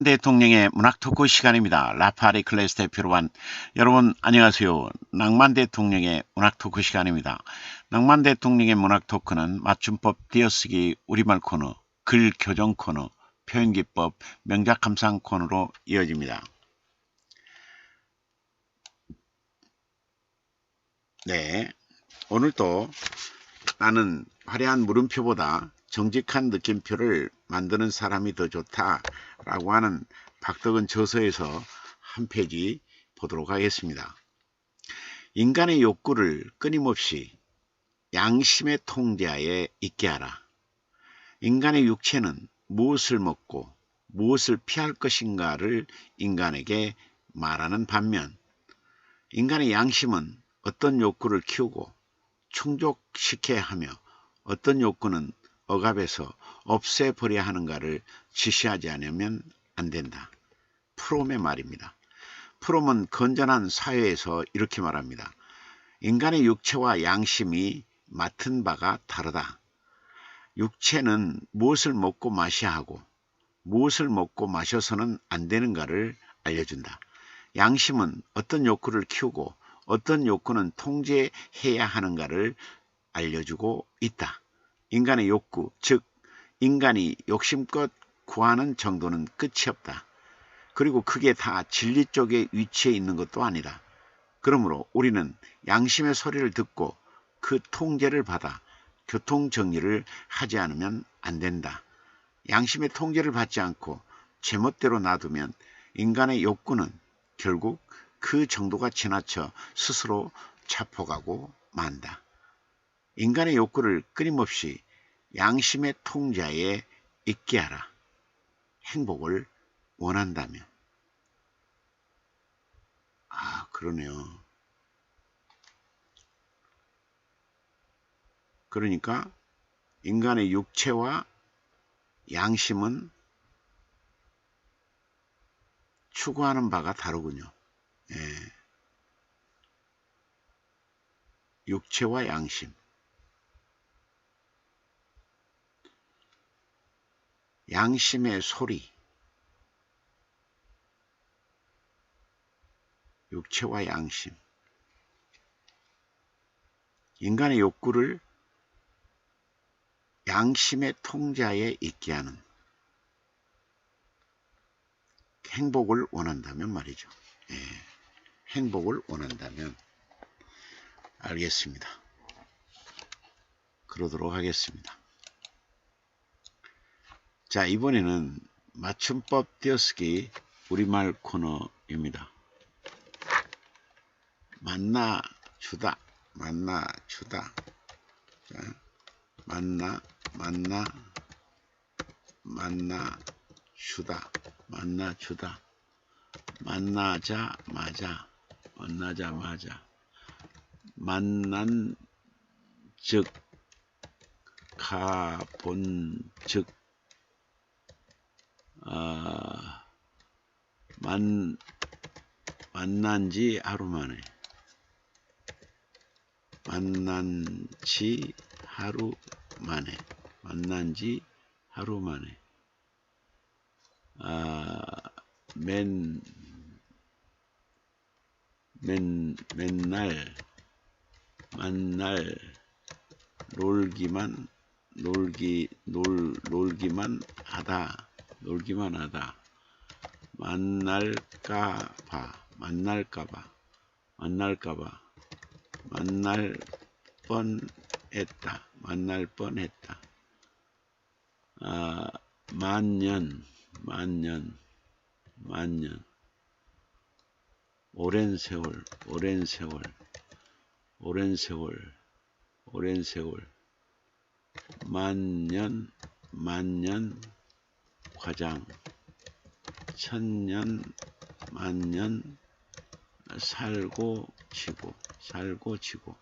대통령의 문학 토크 시간입니다. 라파리 클래스 대표로한 여러분 안녕하세요. 낭만 대통령의 문학 토크 시간입니다. 낭만 대통령의 문학 토크는 맞춤법 띄어쓰기 우리말 코너, 글 교정 코너, 표현기법, 명작 감상 코너로 이어집니다. 네, 오늘도 나는 화려한 물음표보다 정직한 느낌표를 만드는 사람이 더 좋다라고 하는 박덕은 저서에서 한 페이지 보도록 하겠습니다. 인간의 욕구를 끊임없이 양심의 통제하에 있게 하라. 인간의 육체는 무엇을 먹고 무엇을 피할 것인가를 인간에게 말하는 반면 인간의 양심은 어떤 욕구를 키우고 충족시켜야 하며 어떤 욕구는 억압해서 없애버려야 하는가를 지시하지 않으면 안 된다. 프롬의 말입니다. 프롬은 건전한 사회에서 이렇게 말합니다. 인간의 육체와 양심이 맡은 바가 다르다. 육체는 무엇을 먹고 마셔야 하고 무엇을 먹고 마셔서는 안 되는가를 알려준다. 양심은 어떤 욕구를 키우고 어떤 욕구는 통제해야 하는가를 알려주고 있다. 인간의 욕구, 즉 인간이 욕심껏 구하는 정도는 끝이 없다. 그리고 그게 다 진리 쪽에 위치해 있는 것도 아니다. 그러므로 우리는 양심의 소리를 듣고 그 통제를 받아 교통정리를 하지 않으면 안 된다. 양심의 통제를 받지 않고 제멋대로 놔두면 인간의 욕구는 결국 그 정도가 지나쳐 스스로 자포가고 만다. 인간의 욕구를 끊임없이 양심의 통제하에 있게 하라. 행복을 원한다면. 그러네요. 그러니까 인간의 육체와 양심은 추구하는 바가 다르군요. 예. 육체와 양심. 양심의 소리. 육체와 양심. 인간의 욕구를 양심의 통제하에 있게 하는 행복을 원한다면 말이죠. 예. 행복을 원한다면 알겠습니다. 그러도록 하겠습니다. 자, 이번에는 맞춤법 띄어쓰기 우리말 코너입니다. 만나주다, 만나주다. 자, 만나주다, 만나주다. 만나자마자, 만나자마자. 만난 즉, 가본 즉, 만난 지 하루 만에. 만난 지 하루 만에. 만난 지 하루 만에. 맨날 만날 놀기만 하다. 만날까봐 만날 뻔했다. 만년 오랜 세월 만년 과장 천년 만년 살고 치고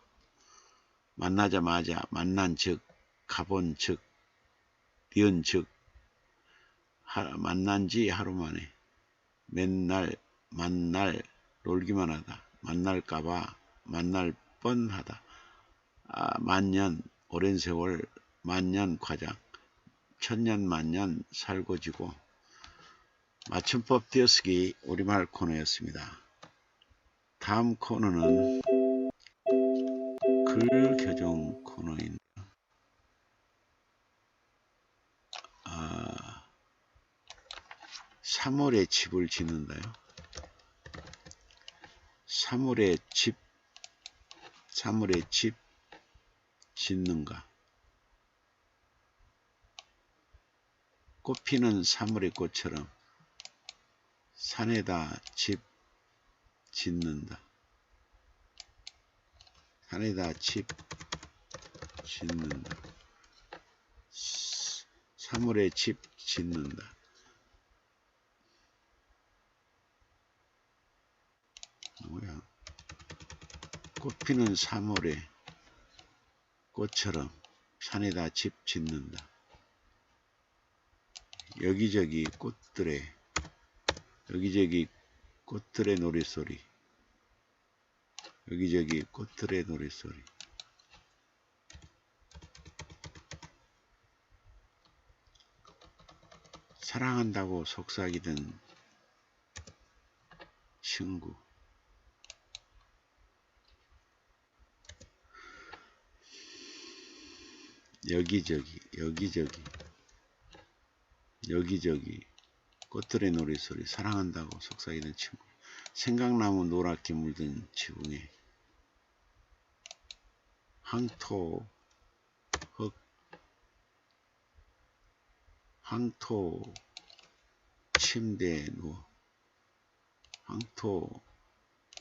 만나자마자 만난 즉 가본 즉 니은 즉 만난 지 하루 만에 맨날 만날 놀기만 하다 만날까봐 만날 뻔하다 만년 오랜 세월 만년 과장 천년 만년 살고 지고 맞춤법 띄어쓰기 우리말 코너였습니다. 다음 코너는 글 교정 코너인 3월에 집을 짓는다요. 3월에 집 짓는가. 꽃피는 3월의 꽃처럼 산에다 집 짓는다. 산에다 집 짓는다. 3월에 집 짓는다. 뭐야? 꽃피는 3월에 꽃처럼 산에다 집 짓는다. 여기저기 꽃들의 노랫소리. 여기저기 꽃들의 노랫소리. 사랑한다고 속삭이던 친구. 여기저기 꽃들의 노랫소리. 사랑한다고 속삭이던 친구. 생각나무 노랗게 물든 지붕에 황토 침대에 누워.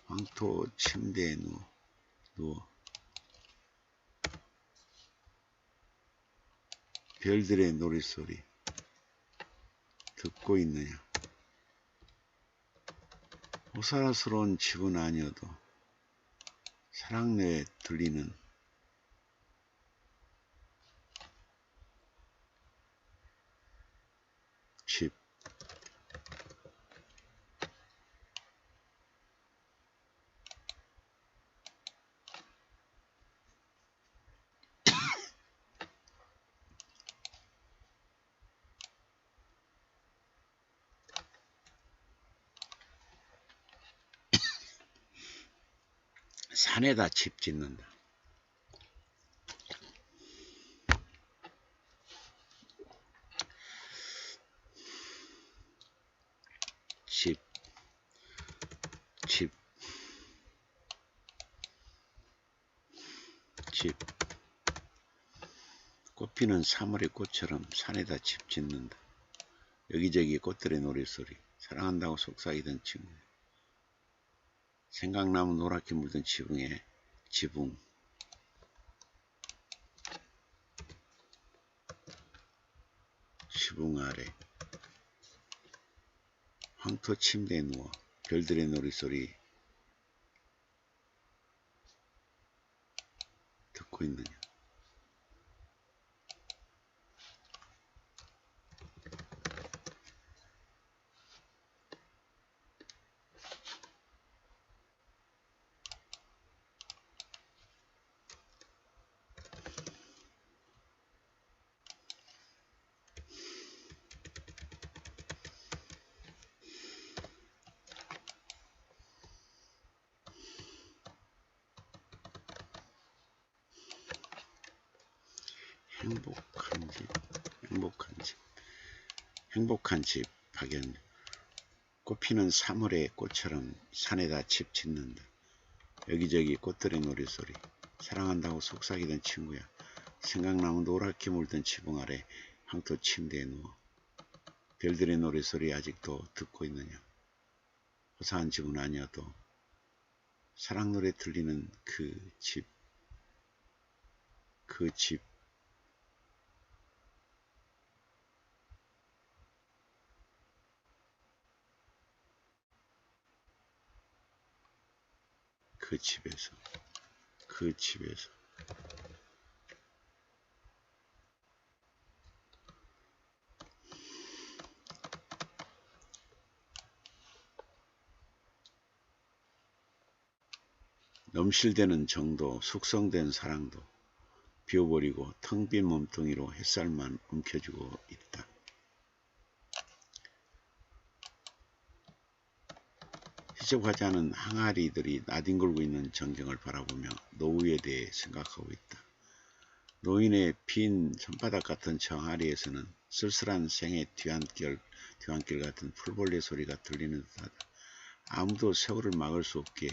황토 침대에 누워. 별들의 노랫소리 듣고 있느냐. 호사스러운 집은 아니어도 사랑내에 들리는 집. 산에다 집 짓는다. 집. 꽃피는 3월의 꽃처럼 산에다 집 짓는다. 여기저기 꽃들의 노랫소리. 사랑한다고 속삭이던 친구. 생각나무 노랗게 물든 지붕 아래 황토 침대에 누워 별들의 노랫소리 듣고 있느냐. 행복한 집 박연. 꽃피는 3월의 꽃처럼 산에다 집 짓는다. 여기저기 꽃들의 노랫소리. 사랑한다고 속삭이던 친구야. 생각나무 노랗게 물든 지붕 아래 황토 침대에 누워 별들의 노랫소리 아직도 듣고 있느냐. 호사한 집은 아니어도 사랑 노래 들리는 그 집. 그 집에서 넘실대는 정도, 숙성된 사랑도 비워버리고 텅 빈 몸뚱이로 햇살만 움켜쥐고 있다. 기적하지 않은 항아리들이 나뒹굴고 있는 전경을 바라보며 노후에 대해 생각하고 있다. 노인의 빈 손바닥 같은 저 항아리에서는 쓸쓸한 생의 뒤안길 같은 풀벌레 소리가 들리는 듯하다. 아무도 세월을 막을 수 없기에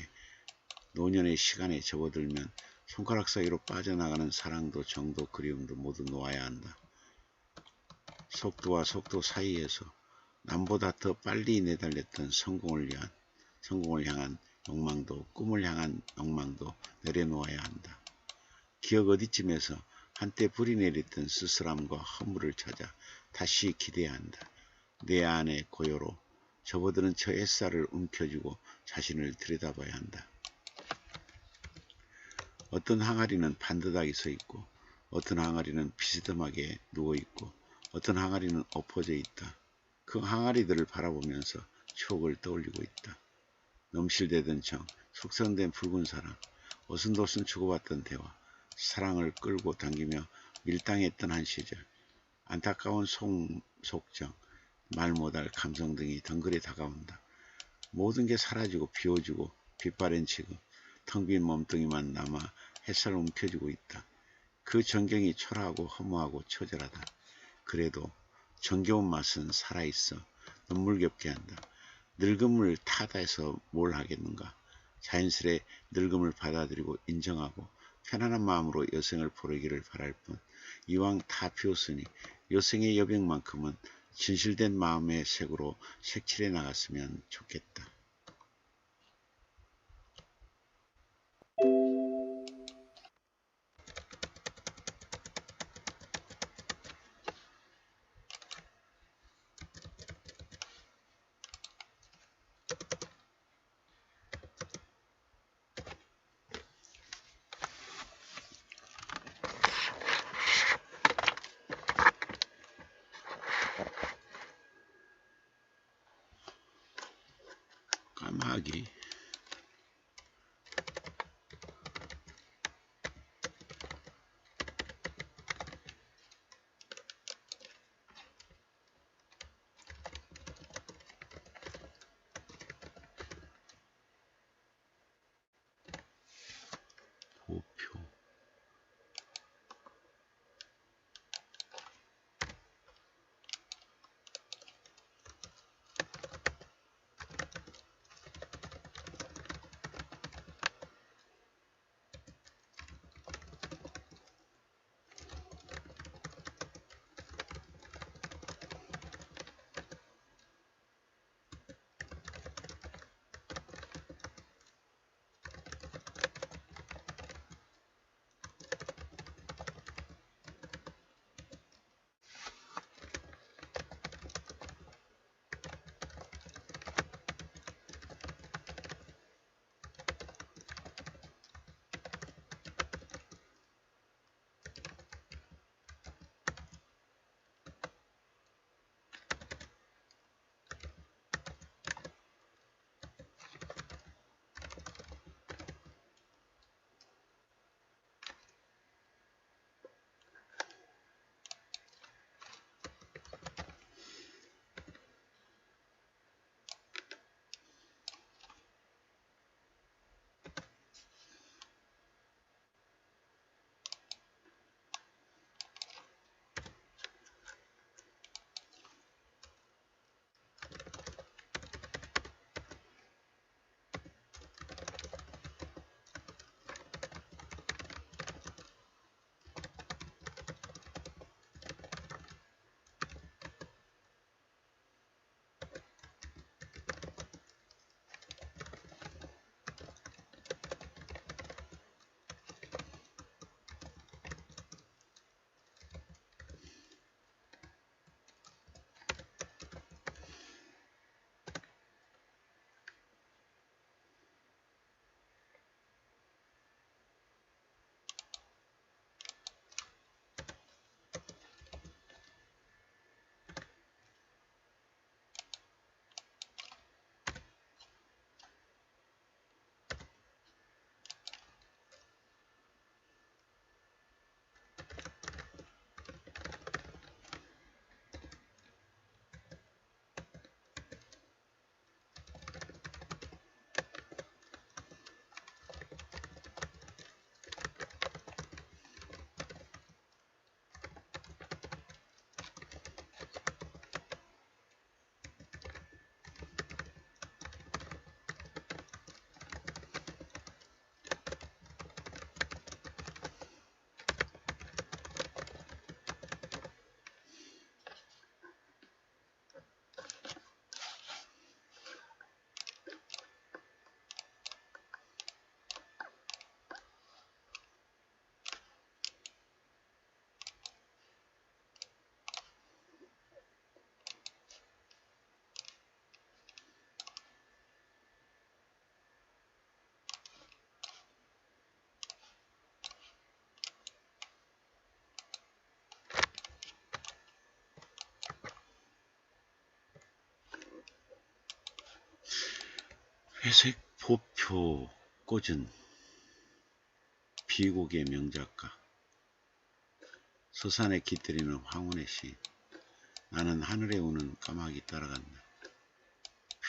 노년의 시간에 접어들면 손가락 사이로 빠져나가는 사랑도 정도 그리움도 모두 놓아야 한다. 속도와 속도 사이에서 남보다 더 빨리 내달렸던 성공을 향한 욕망도 꿈을 향한 욕망도 내려놓아야 한다. 기억 어디쯤에서 한때 불이 내렸던 쓸쓸함과 허물을 찾아 다시 기대야 한다. 내 안의 고요로 접어드는 저 햇살을 움켜쥐고 자신을 들여다봐야 한다. 어떤 항아리는 반듯하게 서 있고 어떤 항아리는 비스듬하게 누워 있고 어떤 항아리는 엎어져 있다. 그 항아리들을 바라보면서 추억을 떠올리고 있다. 넘실대던 정, 숙성된 붉은 사랑, 어순도순 주고받던 대화, 사랑을 끌고 당기며 밀당했던 한 시절, 안타까운 속정, 말 못할 감성 등이 덩그레 다가온다. 모든 게 사라지고 비워지고 빛바랜 지금 텅 빈 몸뚱이만 남아 햇살을 움켜쥐고 있다. 그 전경이 초라하고 허무하고 처절하다. 그래도 정겨운 맛은 살아있어 눈물겹게 한다. 늙음을 타다해서 뭘 하겠는가. 자연스레 늙음을 받아들이고 인정하고 편안한 마음으로 여생을 보내기를 바랄 뿐 이왕 다 비웠으니 여생의 여백만큼은 진실된 마음의 색으로 색칠해 나갔으면 좋겠다. 까마귀 보표 회색 보표 꽂은 비곡의 명작가 서산에 깃들이는 황혼의 시인. 나는 하늘에 우는 까마귀 따라간다.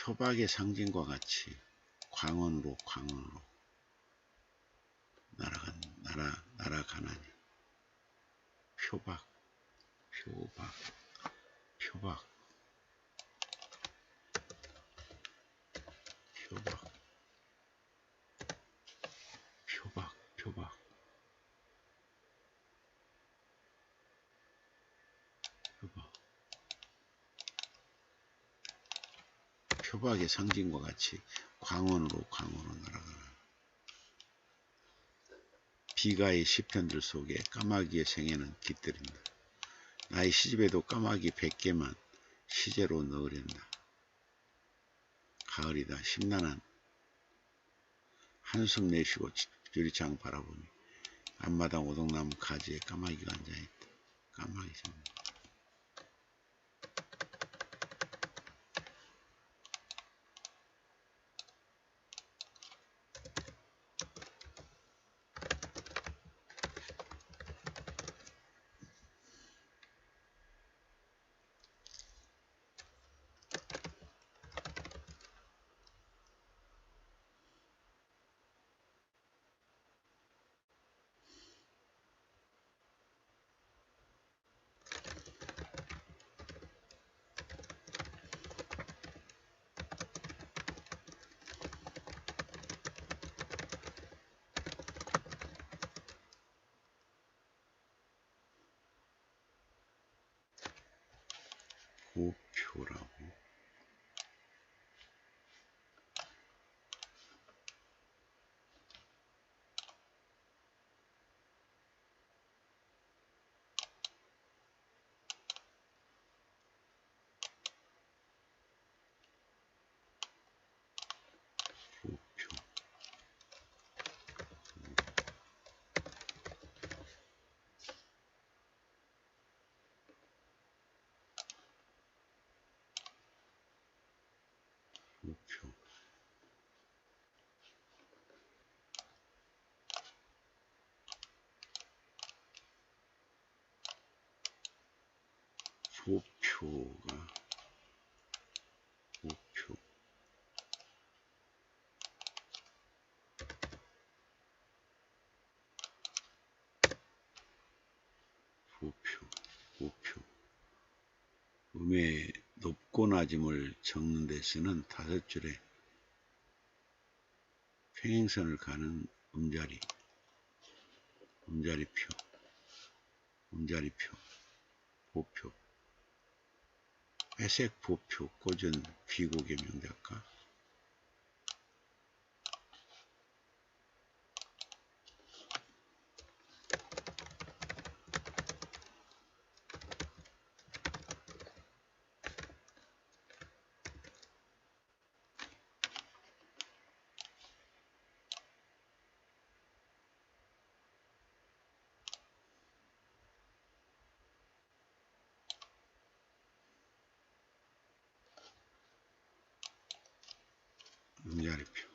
표박의 상징과 같이 광원으로 날아가나니. 표박 표박 표박 표박 표박 표박 표박 표박의 상징과 같이 광원으로 날아가나. 비가의 시편들 속에 까마귀의 생애는 깃들인다. 나의 시집에도 까마귀 100개만 시제로 넣으련다. 가을이다. 심란한 한숨 내쉬고 유리창 바라보니 앞마당 오동나무 가지에 까마귀가 앉아있다. 까마귀 좀. 보표라고. 보표. 보표. 보표가 보표. 보표. 보표. 음의 높고 낮음을 적는 데 쓰는 5줄의 평행선을 가는 음자리표. 보표. 회색 보표 꽂은 비곡의 명작가. 음자리표.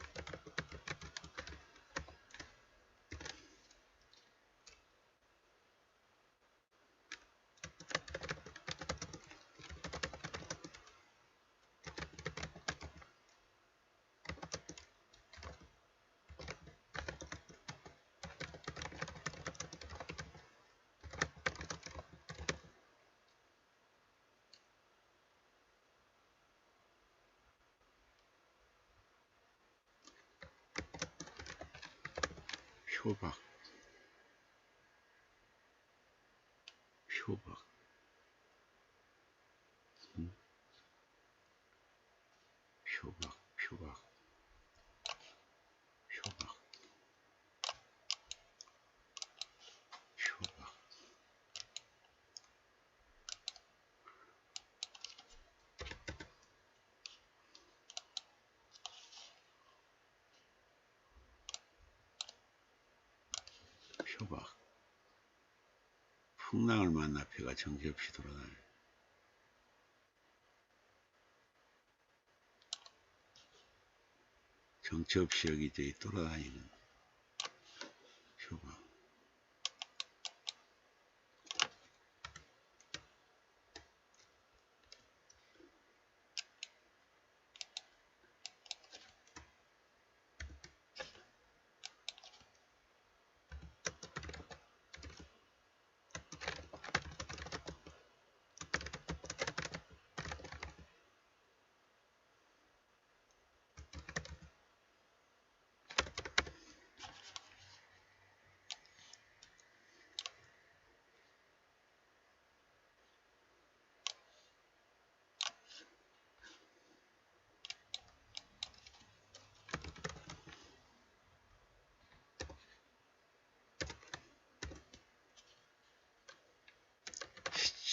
표박. 표박. 표박. 표박. 표박. 표박. 표박. 풍랑을 만나 배가 정신없이 돌아다녀. 정처 없이 여기저기 돌아다니는 표가.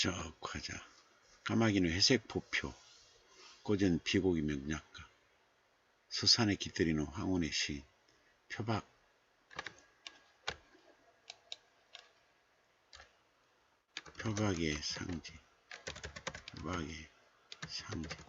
시적 화자. 까마귀는 회색 포표, 꽂은 비고기 명작가, 서산에 깃들이는 황혼의 시인, 표박, 표박의 상징, 표박의 상징.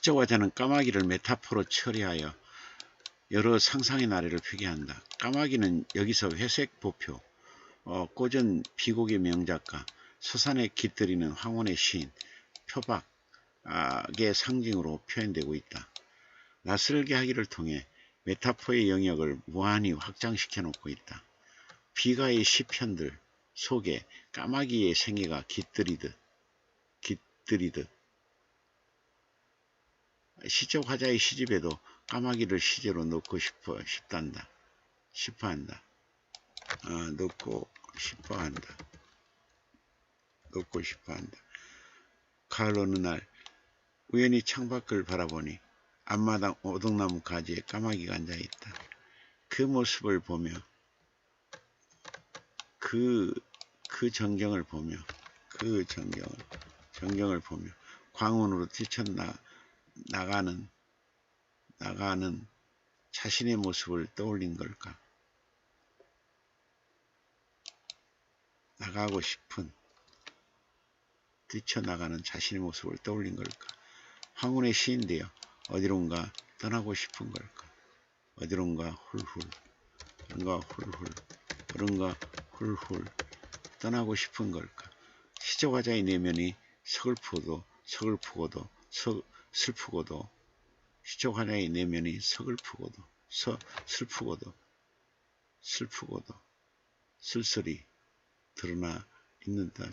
시적화자는 까마귀를 메타포로 처리하여 여러 상상의 나래를 표기한다. 까마귀는 여기서 회색 보표, 꽂은 비곡의 명작가, 서산에 깃들이는 황혼의 시인, 표박의 상징으로 표현되고 있다. 낯설게 하기를 통해 메타포의 영역을 무한히 확장시켜 놓고 있다. 비가의 시편들 속에 까마귀의 생애가 깃들이듯 시적 화자의 시집에도 까마귀를 시제로 넣고 싶어한다. 가을 어느 날 우연히 창밖을 바라보니 앞마당 오동나무 가지에 까마귀가 앉아있다. 그 모습을 보며 그 정경을 보며 광운으로 뛰쳐나가는 자신의 모습을 떠올린 걸까? 뛰쳐나가는 자신의 모습을 떠올린 걸까? 황혼의 시인되어 어디론가 떠나고 싶은 걸까? 어디론가 훌훌 떠나고 싶은 걸까? 시적화자의 내면이 슬프고도 시적화자의 내면이 슬프고도 쓸쓸히 드러나 있는다.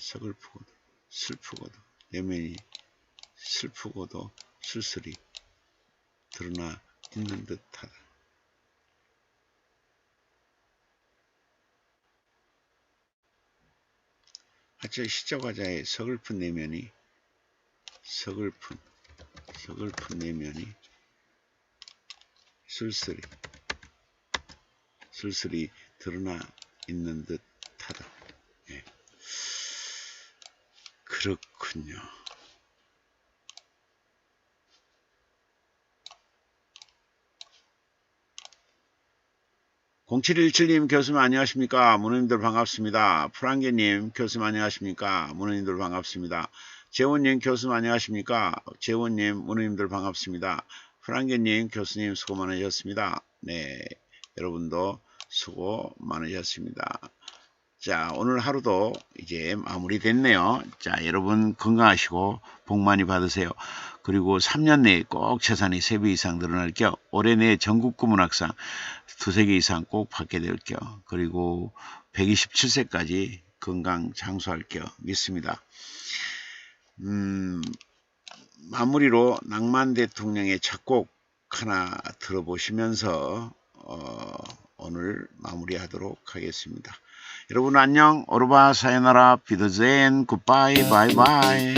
내면이 슬프고도 쓸쓸히 드러나 있는 듯하다. 하체 시적화자의 서글픈 내면이 쓸쓸히 드러나 있는 듯하다. 예. 그렇군요. 0717님 교수님 안녕하십니까? 문호님들 반갑습니다. 프랑게님 교수님 안녕하십니까? 문호님들 반갑습니다. 재원님 교수님 안녕하십니까? 재원님 문호님들 반갑습니다. 프랑게님 교수님 수고 많으셨습니다. 네, 여러분도 수고 많으셨습니다. 자, 오늘 하루도 이제 마무리됐네요. 자, 여러분 건강하시고 복 많이 받으세요. 그리고 3년 내에 꼭 재산이 3배 이상 늘어날 겸 올해 내에 전국 구문학상 2~3개 이상 꼭 받게 될 겸 그리고 127세까지 건강 장수할 겸 믿습니다. 마무리로 낭만 대통령의 작곡 하나 들어보시면서 오늘 마무리하도록 하겠습니다. 여러분 안녕. 오르바 사요나라 비더젠 굿바이 바이바이.